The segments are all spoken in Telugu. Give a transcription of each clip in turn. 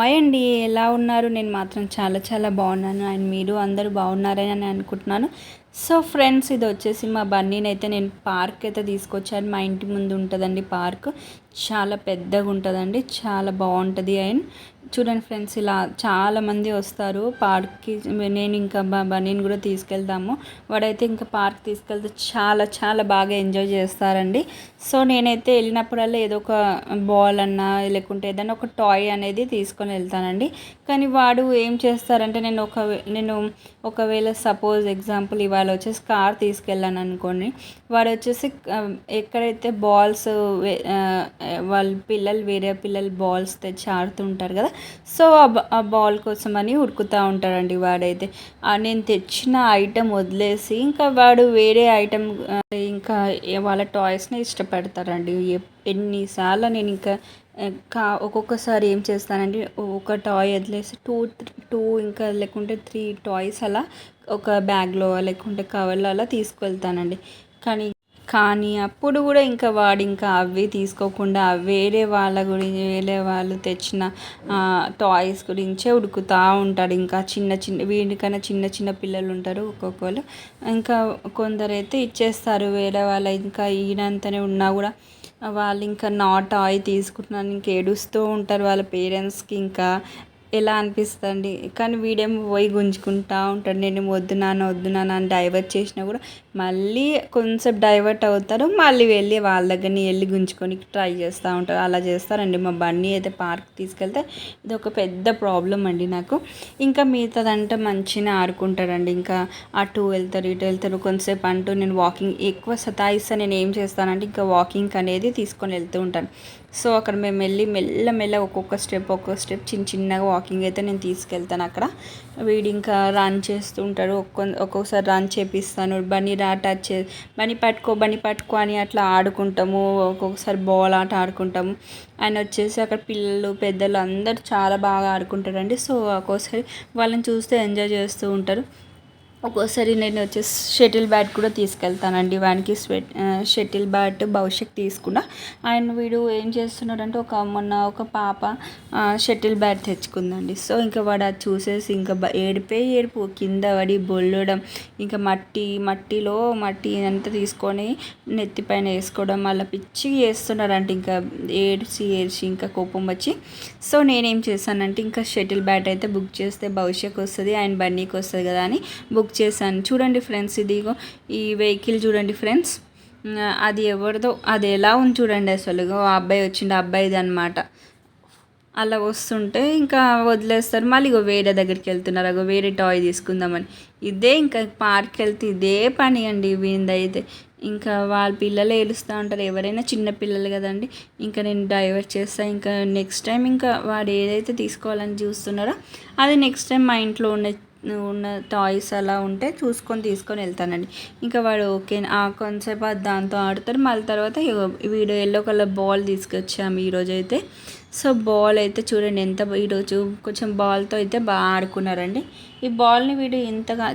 హాయ్ అండి, ఎలా ఉన్నారు? నేను మాత్రం చాలా చాలా బాగున్నాను అండ్ మీరు అందరూ బాగున్నారని అనుకుంటున్నాను. సో ఫ్రెండ్స్, ఇది వచ్చేసి మా బన్నీని అయితే నేను పార్క్ అయితే తీసుకొచ్చాను. మా ఇంటి ముందు ఉంటుందండి పార్క్. చాలా పెద్దగా ఉంటుందండి, చాలా బాగుంటుంది. అండ్ చూడండి ఫ్రెండ్స్, ఇలా చాలామంది వస్తారు పార్క్కి. నేను ఇంకా బన్నీని కూడా తీసుకెళ్తాము. వాడైతే ఇంకా పార్క్ తీసుకెళ్తే చాలా చాలా బాగా ఎంజాయ్ చేస్తారండి. సో నేనైతే వెళ్ళినప్పుడల్లా ఏదో ఒక బాల్ అన్నా లేకుంటే ఏదైనా ఒక టాయ్ అనేది తీసుకొని వెళ్తానండి. కానీ వాడు ఏం చేస్తారంటే, నేను ఒకవేళ సపోజ్ ఎగ్జాంపుల్ ఇవాళ వచ్చేసి కార్ తీసుకెళ్ళాను అనుకోండి, వాడు వచ్చేసి ఎక్కడైతే బాల్స్ వాళ్ళ పిల్లలు వేరే పిల్లలు బాల్స్ తెచ్చి ఆడుతుంటారు కదా, సో ఆ బాల్ కోసం అని ఉరుకుతూ ఉంటాడండి వాడైతే. నేను తెచ్చిన ఐటెం వదిలేసి ఇంకా వాడు వేరే ఐటెం, ఇంకా వాళ్ళ టాయ్స్ని ఇష్టపడతారండి. ఎన్నిసార్లు నేను ఇంకా ఒక్కొక్కసారి ఏం చేస్తానంటే, ఒక టాయ్ వదిలేసి టూ ఇంకా లేకుంటే 3 టాయ్స్ అలా ఒక బ్యాగ్లో లేకుంటే కవర్లో అలా తీసుకువెళ్తానండి. కానీ అప్పుడు కూడా ఇంకా వాడు ఇంకా అవి తీసుకోకుండా వేరే వాళ్ళు తెచ్చిన టాయ్స్ గురించే ఉడుకుతూ ఉంటాడు. ఇంకా వీడికన్నా చిన్న చిన్న పిల్లలు ఉంటారు ఒక్కొక్కరు. ఇంకా కొందరైతే ఇచ్చేస్తారు వేరే వాళ్ళు. ఇంకా ఈయనంతనే ఉన్నా కూడా వాళ్ళు ఇంకా నా టాయ్ తీసుకుంటున్నాను ఇంక ఏడుస్తూ ఉంటారు వాళ్ళ పేరెంట్స్కి. ఇంకా ఎలా అనిపిస్తుంది. కానీ వీడేమో పోయి గుంజుకుంటూ ఉంటాడు. నేను వద్దు నాన్న అని డైవర్ట్ చేసినా కూడా మళ్ళీ కొంచెం డైవర్ట్ అవుతారు, మళ్ళీ వెళ్ళి వాళ్ళ దగ్గరని వెళ్ళి గుంజుకొని ట్రై చేస్తూ ఉంటారు. అలా చేస్తారండి. మా బన్నీ అయితే పార్క్ తీసుకెళ్తే ఇది ఒక పెద్ద ప్రాబ్లం అండి నాకు. ఇంకా మిగతాదంటే మంచిగా ఆడుకుంటారండి. ఇంకా అటు వెళ్తారు ఇటు వెళ్తారు. కొంతసేపు అంటూ నేను వాకింగ్ ఎక్కువ సతాయిస్తే నేను ఏం చేస్తానంటే ఇంకా వాకింగ్ అనేది తీసుకొని వెళ్తూ ఉంటాను. సో అక్కడ మేము వెళ్ళి మెల్ల ఒక్కొక్క స్టెప్ చిన్నగా వాకింగ్ అయితే నేను తీసుకెళ్తాను అక్కడ. వీడు ఇంకా రన్ చేస్తూ ఉంటాడు. ఒక్కొక్కసారి రన్ చేపిస్తాను. బన్నీ పట్టుకో అని అట్లా ఆడుకుంటాము. ఒక్కొక్కసారి బాల్ ఆట ఆడుకుంటాము. ఆయన వచ్చేసి అక్కడ పిల్లలు పెద్దలు అందరూ చాలా బాగా ఆడుకుంటారండి. సో ఒక్కోసారి వాళ్ళని చూస్తే ఎంజాయ్ చేస్తూ ఉంటారు. ఒక్కోసారి నేను వచ్చేసి షటిల్ బ్యాట్ కూడా తీసుకెళ్తానండి వానికి. షటిల్ బ్యాట్ భవిష్యత్ తీసుకున్నా. అండ్ వీడు ఏం చేస్తున్నాడంటే, మొన్న ఒక పాప షటిల్ బ్యాట్ తెచ్చుకుందండి. సో ఇంకా వాడు అది చూసేసి ఇంకా ఏడుపు కింద పడి బొల్లడం, ఇంకా మట్టి అంతా తీసుకొని నెత్తిపైన వేసుకోవడం, మళ్ళీ పిచ్చి చేస్తున్నారంటే ఇంకా ఏడ్చి ఇంకా కోపం వచ్చి. సో నేనేం చేశానంటే, ఇంకా షటిల్ బ్యాట్ అయితే బుక్ చేస్తే భవిష్యత్తుకి వస్తుంది అండ్ బన్నీకి వస్తుంది కదా అని బుక్ చేశాను. చూడండి ఫ్రెండ్స్, ఇదిగో ఈ వెహికల్ చూడండి ఫ్రెండ్స్. అది ఎవరిదో, అది ఎలా ఉంది చూడండి. అసలు ఆ అబ్బాయి వచ్చిండు, అబ్బాయిది అనమాట. అలా వస్తుంటే ఇంకా వదిలేస్తారు. మళ్ళీ వేరే దగ్గరికి వెళ్తున్నారు. వేరే టాయ్ తీసుకుందామని. ఇదే ఇంకా పార్క్కి వెళ్తే ఇదే పని అండి వీందైతే. ఇంకా వాళ్ళ పిల్లలు ఏడుస్తూ ఉంటారు. ఎవరైనా చిన్న పిల్లలు కదండి. ఇంకా నేను డైవర్ట్ చేస్తాను. ఇంకా నెక్స్ట్ టైం ఇంకా వాడు ఏదైతే తీసుకోవాలని చూస్తున్నారో అది నెక్స్ట్ టైం మా ఇంట్లో ఉన్న టాయ్స్ అలా ఉంటే తీసుకొని వెళ్తానండి. ఇంకా వాడు ఓకే కొంతసేపు దాంతో ఆడతారు. మళ్ళీ తర్వాత వీడు ఎల్లో కలర్ బాల్ తీసుకొచ్చాము ఈరోజు అయితే. సో బాల్ అయితే చూడండి ఈరోజు కొంచెం బాల్తో అయితే బాగా ఆడుకున్నారండి. ఈ బాల్ని వీడు ఇంతగా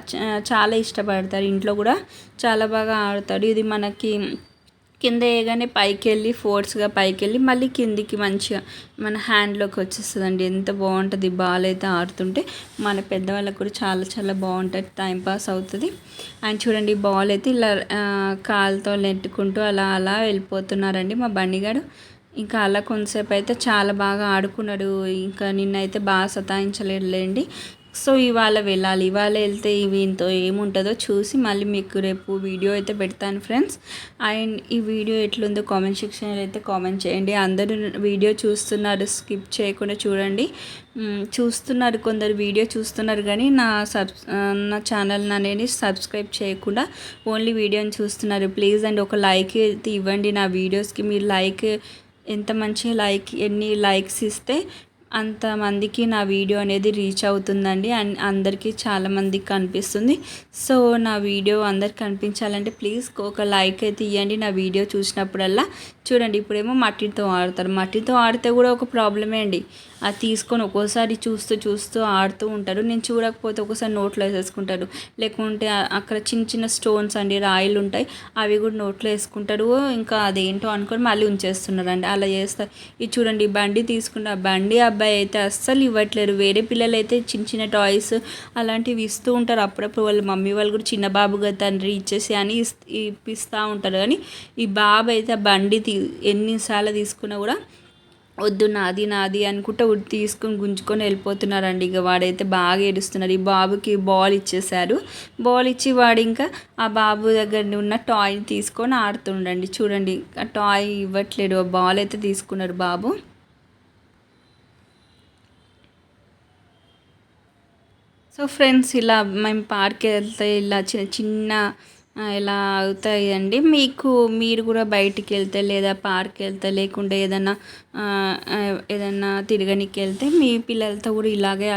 చాలా ఇష్టపడతారు. ఇంట్లో కూడా చాలా బాగా ఆడతాడు. ఇది మనకి కింద వేయగానే ఫోర్స్గా పైకి వెళ్ళి మళ్ళీ కిందికి మంచిగా మన హ్యాండ్లోకి వచ్చేస్తుందండి. ఎంత బాగుంటుంది బాల్ అయితే ఆడుతుంటే. మన పెద్దవాళ్ళకు కూడా చాలా చాలా బాగుంటుంది, టైంపాస్ అవుతుంది. అండ్ చూడండి బాల్ అయితే ఇలా కాలుతో నెట్టుకుంటూ అలా వెళ్ళిపోతున్నారండి మా బండిగాడు. ఇంకా అలా కొంతసేపు అయితే చాలా బాగా ఆడుకున్నాడు. ఇంకా నిన్నైతే బాగా సతాయించలేదులేండి. సో ఇవాళ వెళ్తే వీటితో ఏముంటుందో చూసి మళ్ళీ మీకు రేపు వీడియో అయితే పెడతాను ఫ్రెండ్స్. అండ్ ఈ వీడియో ఎట్లుందో కామెంట్ సెక్షన్లో అయితే కామెంట్ చేయండి. అందరూ వీడియో చూస్తున్నారు, స్కిప్ చేయకుండా చూడండి. కొందరు వీడియో చూస్తున్నారు కానీ నా ఛానల్ అనేది సబ్స్క్రైబ్ చేయకుండా ఓన్లీ వీడియోని చూస్తున్నారు. ప్లీజ్ అండి ఒక లైక్ అయితే ఇవ్వండి నా వీడియోస్కి. మీరు ఎంత మంచిగా ఎన్ని లైక్స్ ఇస్తే అంతమందికి నా వీడియో అనేది రీచ్ అవుతుందండి. అండ్ అందరికీ చాలామందికి కనిపిస్తుంది. సో నా వీడియో అందరికి కనిపించాలంటే ప్లీజ్ ఒక లైక్ అయితే ఇవ్వండి నా వీడియో చూసినప్పుడల్లా. చూడండి ఇప్పుడేమో మట్టితో ఆడతారు. మట్టితో ఆడితే కూడా ఒక ప్రాబ్లమే అండి. అది తీసుకొని ఒక్కోసారి చూస్తూ చూస్తూ ఆడుతూ ఉంటారు. నేను చూడకపోతే ఒక్కోసారి నోట్లో వేసేసుకుంటారు. లేకుంటే అక్కడ చిన్న చిన్న స్టోన్స్ అండి, రాయిలు ఉంటాయి, అవి కూడా నోట్లో వేసుకుంటారు. ఇంకా అదేంటో అనుకొని మళ్ళీ ఉంచేస్తున్నారండి, అలా చేస్తారు. ఇది చూడండి, బండి తీసుకున్న బండి అబ్బాయి అయితే అస్సలు ఇవ్వట్లేరు. వేరే పిల్లలు అయితే చిన్న చిన్న టాయ్స్ అలాంటివి ఇస్తూ ఉంటారు. అప్పుడప్పుడు వాళ్ళ మమ్మీ వాళ్ళు కూడా చిన్న బాబుగా తండ్రి ఇచ్చేసి అని ఇప్పిస్తూ ఉంటారు. కానీ ఈ బాబు అయితే ఆ బండి ఎన్నిసార్లు తీసుకున్నా కూడా వద్దు, నాది నాది అనుకుంటా తీసుకొని గుంజుకొని వెళ్ళిపోతున్నారండి. ఇక వాడైతే బాగా ఏడుస్తున్నారు. ఈ బాబుకి బాల్ ఇచ్చేశారు. బాల్ ఇచ్చి వాడు ఇంకా ఆ బాబు దగ్గర ఉన్న టాయ్ని తీసుకొని ఆడుతుండండి. చూడండి, ఆ టాయ్ ఇవ్వట్లేడు, ఆ బాల్ అయితే తీసుకున్నాడు బాబు. సో ఫ్రెండ్స్, ఇలా మేము పార్క్ వెళ్తే ఇలా చిన్న చిన్న ఇలా అవుతాయండి. మీరు కూడా బయటికి వెళ్తే లేదా పార్క్ వెళ్తే లేకుంటే ఏదన్నా తిరగనికి వెళ్తే మీ పిల్లలతో కూడా ఇలాగే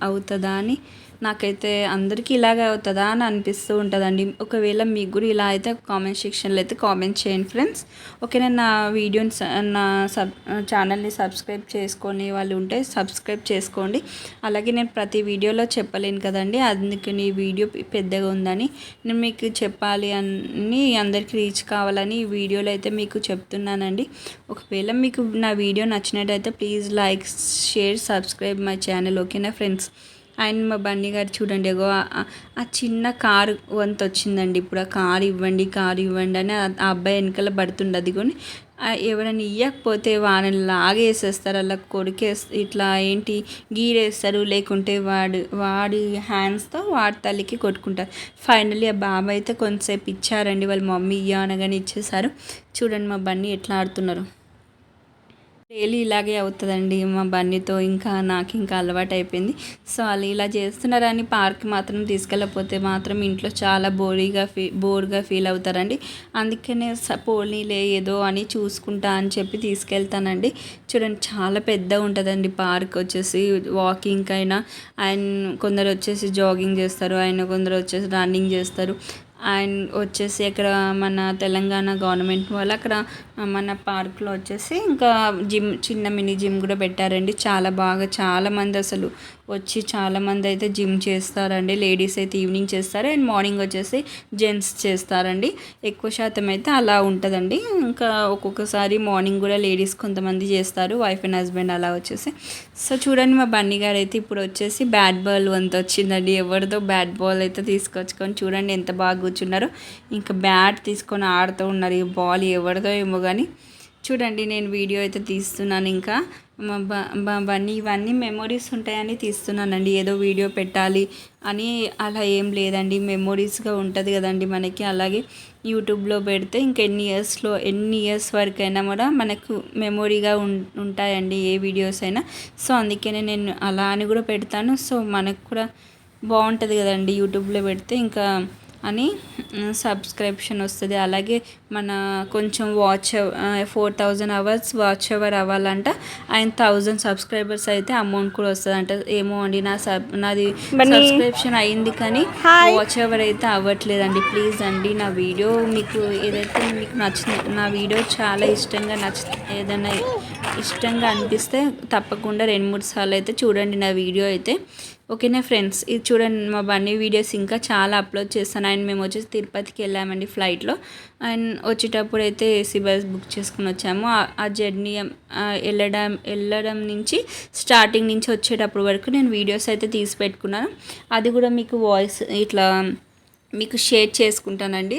అవుతుందా అని నాకైతే అందరికీ ఇలాగే అవుతుందా అని అనిపిస్తూ ఉంటుందండి. ఒకవేళ మీకు కూడా ఇలా అయితే కామెంట్ సెక్షన్లో అయితే కామెంట్ చేయండి ఫ్రెండ్స్. ఓకేనా, నా వీడియోని నా ఛానల్ని సబ్స్క్రైబ్ చేసుకొని వాళ్ళు ఉంటే సబ్స్క్రైబ్ చేసుకోండి. అలాగే నేను ప్రతి వీడియోలో చెప్పలేను కదండి, అందుకని ఈ వీడియో పెద్దగా ఉందని నేను మీకు చెప్పాలి అని, అందరికీ రీచ్ కావాలని ఈ వీడియోలో అయితే మీకు చెప్తున్నానండి. ఒకవేళ మీకు నా వీడియో నచ్చినట్టయితే please like, share, subscribe my channel. ఓకేనా ఫ్రెండ్స్. అండ్ మా బండి గారు చూడండి, ఆ చిన్న కారు వంత వచ్చిందండి. ఇప్పుడు ఆ కారు ఇవ్వండి అని ఆ అబ్బాయి వెనకాల పడుతుండే. అది కొని ఎవరైనా ఇవ్వకపోతే వాళ్ళని లాగేసేస్తారు, అలా ఇట్లా గీరేస్తారు. లేకుంటే వాడి హ్యాండ్స్తో వాడి తల్లికి కొట్టుకుంటారు. ఫైనల్లీ ఆ బాబు అయితే కొంతసేపు ఇచ్చారండి, వాళ్ళ మమ్మీ అనగానే ఇచ్చేసారు. చూడండి మా బన్నీ ఎట్లా ఆడుతున్నారు. డైలీ ఇలాగే అవుతుందండి మా బన్నీతో. నాకు ఇంకా అలవాటు అయిపోయింది. సో వాళ్ళు ఇలా చేస్తున్నారని పార్క్ మాత్రం తీసుకెళ్ళకపోతే మాత్రం ఇంట్లో చాలా బోర్గా ఫీల్ అవుతారండి. అందుకనే పోనీలే ఏదో అని చూసుకుంటా అని చెప్పి తీసుకెళ్తానండి. చూడండి, చాలా పెద్ద ఉంటుందండి పార్క్ వచ్చేసి. వాకింగ్ అయినా అండ్ కొందరు వచ్చేసి జాగింగ్ చేస్తారు, కొందరు వచ్చేసి రన్నింగ్ చేస్తారు. అండ్ వచ్చేసి అక్కడ మన తెలంగాణ గవర్నమెంట్ వాళ్ళు అక్కడ మన పార్క్లో వచ్చేసి ఇంకా చిన్న మినీ జిమ్ కూడా పెట్టారండి. చాలామంది అసలు వచ్చి చాలామంది అయితే జిమ్ చేస్తారండి. లేడీస్ అయితే ఈవినింగ్ చేస్తారు అండ్ మార్నింగ్ వచ్చేసి జెంట్స్ చేస్తారండి. ఎక్కువ శాతం అయితే అలా ఉంటుందండి. ఇంకా ఒక్కొక్కసారి మార్నింగ్ కూడా లేడీస్ కొంతమంది చేస్తారు, వైఫ్ అండ్ హస్బెండ్ అలా వచ్చేసి. సో చూడండి, మా బన్నీ గారు అయితే ఇప్పుడు వచ్చేసి బ్యాట్ బాల్ వంత వచ్చిందండి. ఎవరిదో బ్యాట్ బాల్ అయితే తీసుకొచ్చుకొని చూడండి ఎంత బాగా కూర్చున్నారో. ఇంకా బ్యాట్ తీసుకొని ఆడుతూ ఉన్నారు. ఈ బాల్ ఎవరిదో ఏమో కానీ చూడండి, నేను వీడియో అయితే తీస్తున్నాను. ఇంకా బన్నీ ఇవన్నీ మెమొరీస్ ఉంటాయని తీస్తున్నానండి. ఏదో వీడియో పెట్టాలి అని అలా ఏం లేదండి, మెమొరీస్గా ఉంటుంది కదండి మనకి. అలాగే యూట్యూబ్లో పెడితే ఎన్ని ఇయర్స్ వరకైనా కూడా మనకు మెమొరీగా ఉంటాయండి ఏ వీడియోస్ అయినా. సో అందుకనే నేను అలా అని కూడా పెడతాను. సో మనకు కూడా బాగుంటుంది కదండి యూట్యూబ్లో పెడితే ఇంకా అని సబ్స్క్రిప్షన్ వస్తుంది. అలాగే మన కొంచెం 4000 అవర్స్ వాచ్ అవర్ అవ్వాలంట. అండ్ 1000 సబ్స్క్రైబర్స్ అయితే అమౌంట్ కూడా వస్తుంది అంట. ఏమో అండి, నాది సబ్స్క్రిప్షన్ అయింది కానీ వాచ్ అవర్ అయితే అవ్వట్లేదండి. ప్లీజ్ అండి, నా వీడియో మీకు ఏదైతే మీకు నా వీడియో చాలా ఏదైనా ఇష్టంగా అనిపిస్తే తప్పకుండా 2-3 సార్లు అయితే చూడండి నా వీడియో అయితే. ఓకేనా ఫ్రెండ్స్, ఇది చూడండి, మా బన్నీ వీడియోస్ ఇంకా చాలా అప్లోడ్ చేస్తాను. అండ్ మేము వచ్చేసి తిరుపతికి వెళ్ళామండి ఫ్లైట్లో. అండ్ వచ్చేటప్పుడు అయితే ఏసీ బస్ బుక్ చేసుకుని వచ్చాము. ఆ జర్నీ వెళ్ళడం నుంచి స్టార్టింగ్ నుంచి వచ్చేటప్పుడు వరకు నేను వీడియోస్ అయితే తీసి పెట్టుకున్నాను. అది కూడా మీకు వాయిస్ ఇట్లా మీకు షేర్ చేసుకుంటానండి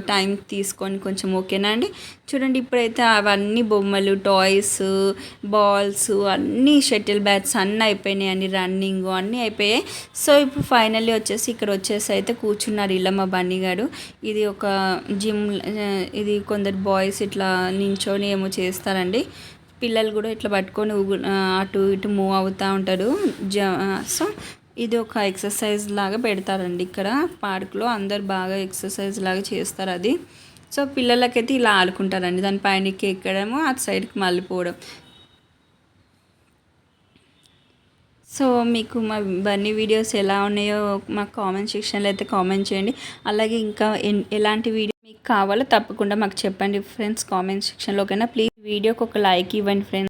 టైం తీసుకొని కొంచెం. ఓకేనా అండి. చూడండి, ఇప్పుడైతే అవన్నీ బొమ్మలు, టాయ్స్, బాల్స్ అన్నీ, షటిల్ బ్యాట్స్ అన్నీ అయిపోయినాయి అండి. రన్నింగ్ అన్నీ అయిపోయాయి. సో ఇప్పుడు ఫైనల్లీ వచ్చేసి ఇక్కడ వచ్చేసి అయితే కూర్చున్నారు ఇలా మా బన్నీ గారు. ఇది ఒక జిమ్, ఇది కొందరు బాయ్స్ ఇట్లా నించొని ఏమో చేస్తారండి. పిల్లలు కూడా ఇట్లా పట్టుకొని అటు ఇటు మూవ్ అవుతూ ఉంటారు. సో ఇది ఒక ఎక్సర్సైజ్ లాగా పెడతారండి ఇక్కడ పార్క్లో. అందరు బాగా ఎక్సర్సైజ్ లాగా చేస్తారు అది. సో పిల్లలకైతే ఇలా ఆడుకుంటారండి, దానిపైనకి ఎక్కడము అటు సైడ్కి మళ్ళీపోవడం. సో మీకు మా బన్నీ వీడియోస్ ఎలా ఉన్నాయో మాకు కామెంట్ సెక్షన్లో అయితే కామెంట్ చేయండి. అలాగే ఇంకా ఎలాంటి వీడియో మీకు కావాలో తప్పకుండా మాకు చెప్పండి ఫ్రెండ్స్ కామెంట్ సెక్షన్లో. ఓకేనా. ప్లీజ్ వీడియోకి ఒక లైక్ ఇవ్వండి ఫ్రెండ్స్.